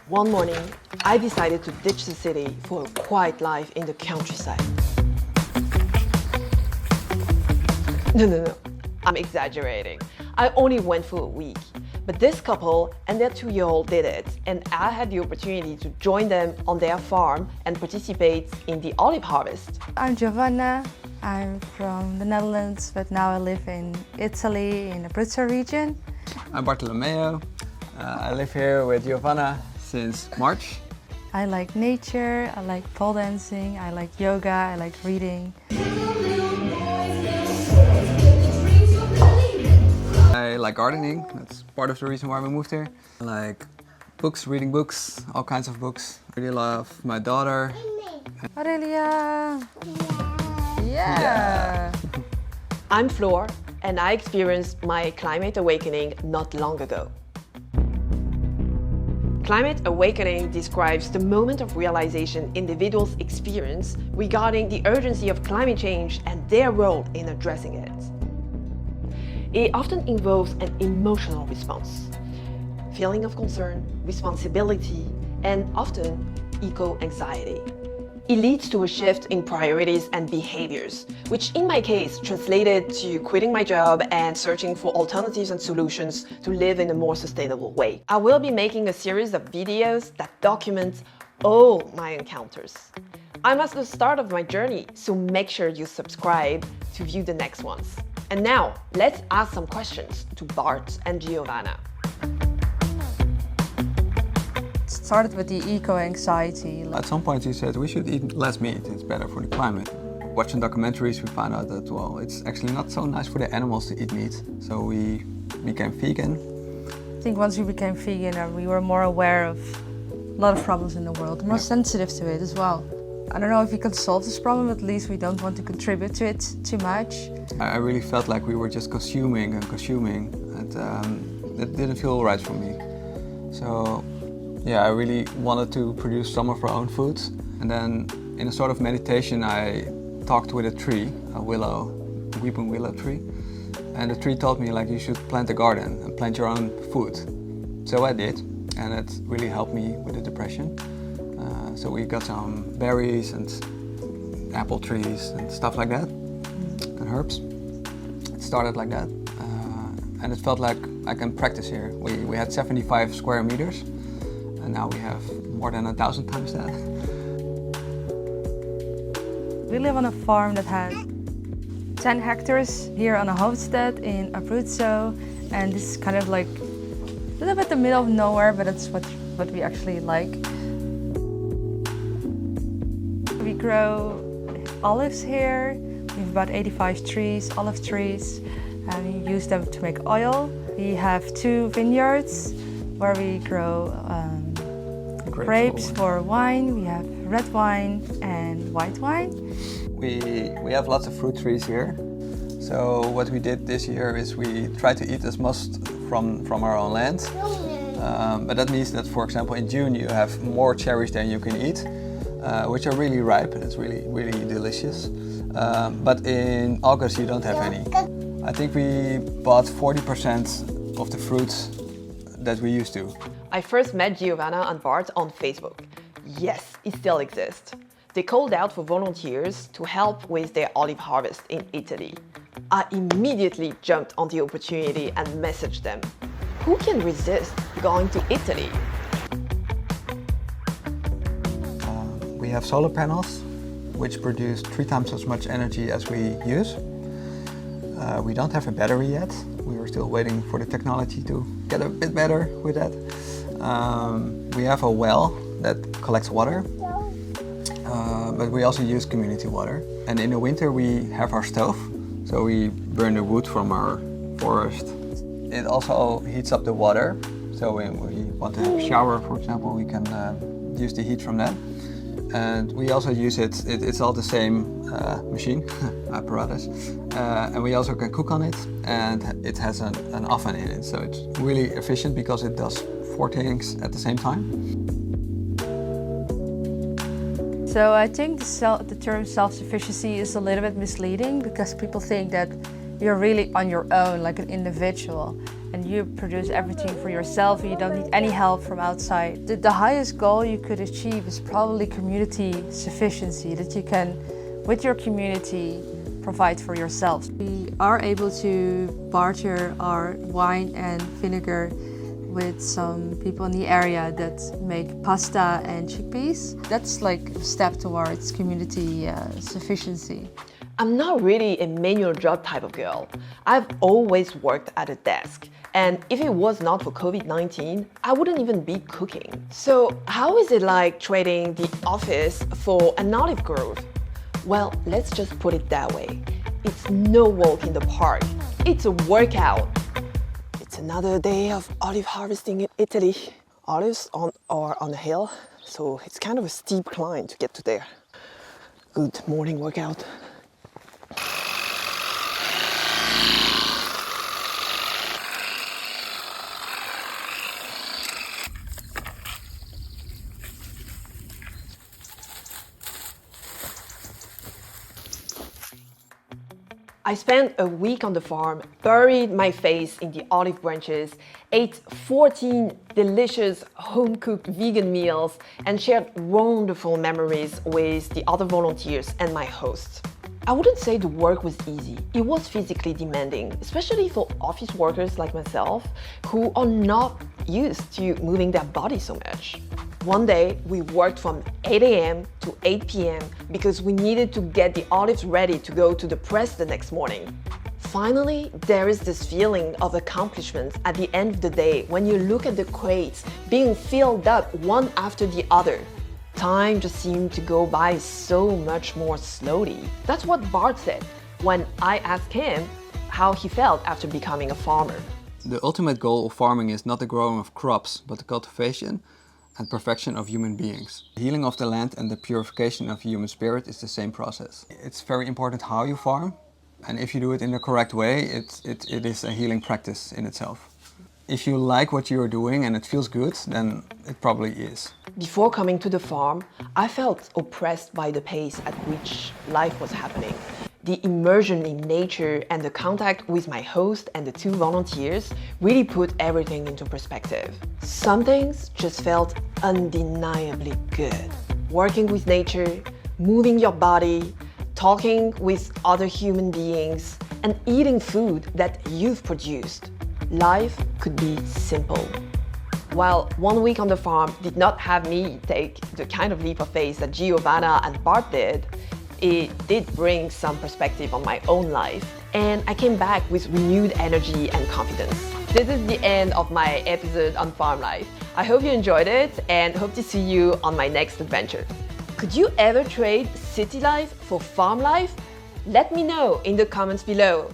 One morning, I decided to ditch the city for a quiet life in the countryside. No, I'm exaggerating. I only went for a week. But this couple and their 2-year-old did it, and I had the opportunity to join them on their farm and participate in the olive harvest. I'm Giovanna. I'm from the Netherlands, but now I live in Italy, in the Abruzzo region. I'm Bartolomeo. I live here with Giovanna since March. I like nature, I like pole dancing, I like yoga, I like reading. I like gardening, that's part of the reason why we moved here. I like books, reading books, all kinds of books. I really love my daughter. Aurelia! Yeah! I'm Floor, and I experienced my climate awakening not long ago. Climate awakening describes the moment of realization individuals experience regarding the urgency of climate change and their role in addressing it. It often involves an emotional response, feeling of concern, responsibility, and often eco-anxiety. It leads to a shift in priorities and behaviors, which in my case translated to quitting my job and searching for alternatives and solutions to live in a more sustainable way. I will be making a series of videos that document all my encounters. I'm at the start of my journey, so make sure you subscribe to view the next ones. And now, let's ask some questions to Bart and Giovanna. It started with the eco-anxiety. At some point he said we should eat less meat, it's better for the climate. Watching documentaries we found out that, well, it's actually not so nice for the animals to eat meat. So we became vegan. I think once we became vegan, we were more aware of a lot of problems in the world, more sensitive to it as well. I don't know if we can solve this problem, at least we don't want to contribute to it too much. I really felt like we were just consuming, and it didn't feel right for me. So yeah, I really wanted to produce some of our own foods. And then in a sort of meditation, I talked with a tree, a weeping willow tree. And the tree told me, like, you should plant a garden and plant your own food. So I did, and it really helped me with the depression. So we got some berries and apple trees and stuff like that, and herbs. It started like that, and it felt like I can practice here. We had 75 square meters, and now we have more than 1,000 times that. We live on a farm that has 10 hectares here on a homestead in Abruzzo, and this is kind of like a little bit the middle of nowhere, but it's what we actually like. We grow olives here. We have about 85 trees, olive trees, and we use them to make oil. We have 2 vineyards where we grow grapes for wine. We have red wine and white wine. We have lots of fruit trees here. So what we did this year is we tried to eat as much from our own land. But that means that, for example, in June you have more cherries than you can eat, which are really ripe and it's really delicious. But in August you don't have any. I think we bought 40% of the fruits that we used to. I first met Giovanna and Bart on Facebook. Yes, it still exists. They called out for volunteers to help with their olive harvest in Italy. I immediately jumped on the opportunity and messaged them. Who can resist going to Italy? We have solar panels, which produce 3 times as much energy as we use. We don't have a battery yet. We are still waiting for the technology to get a bit better with that. We have a well that collects water, but we also use community water. And in the winter we have our stove, so we burn the wood from our forest. It also heats up the water, so when we want to have a shower, for example, we can use the heat from that. And we also use it's all the same machine, apparatus, and we also can cook on it, and it has an oven in it, so it's really efficient because it does 4 things at the same time. So I think the term self-sufficiency is a little bit misleading because people think that you're really on your own, like an individual. and you produce everything for yourself and you don't need any help from outside. The highest goal you could achieve is probably community sufficiency, that you can, with your community, provide for yourselves. We are able to barter our wine and vinegar with some people in the area that make pasta and chickpeas. That's like a step towards community sufficiency. I'm not really a manual job type of girl. I've always worked at a desk. And if it was not for COVID-19, I wouldn't even be cooking. So how is it like trading the office for an olive grove? Well, let's just put it that way. It's no walk in the park. It's a workout. It's another day of olive harvesting in Italy. Olives are on a hill, so it's kind of a steep climb to get to there. Good morning workout. I spent a week on the farm, buried my face in the olive branches, ate 14 delicious home-cooked vegan meals, and shared wonderful memories with the other volunteers and my hosts. I wouldn't say the work was easy. It was physically demanding, especially for office workers like myself, who are not used to moving their body so much. One day, we worked from 8 a.m. to 8 p.m. because we needed to get the olives ready to go to the press the next morning. Finally, there is this feeling of accomplishment at the end of the day when you look at the crates being filled up one after the other. Time just seemed to go by so much more slowly. That's what Bart said when I asked him how he felt after becoming a farmer. The ultimate goal of farming is not the growing of crops, but the cultivation and perfection of human beings. The healing of the land and the purification of human spirit is the same process. It's very important how you farm, and if you do it in the correct way, it is a healing practice in itself. If you like what you're doing and it feels good, then it probably is. Before coming to the farm, I felt oppressed by the pace at which life was happening. The immersion in nature and the contact with my host and the two volunteers really put everything into perspective. Some things just felt undeniably good. Working with nature, moving your body, talking with other human beings, and eating food that you've produced. Life could be simple. While 1 week on the farm did not have me take the kind of leap of faith that Giovanna and Bart did, it did bring some perspective on my own life, and I came back with renewed energy and confidence. This is the end of my episode on farm life. I hope you enjoyed it and hope to see you on my next adventure. Could you ever trade city life for farm life? Let me know in the comments below.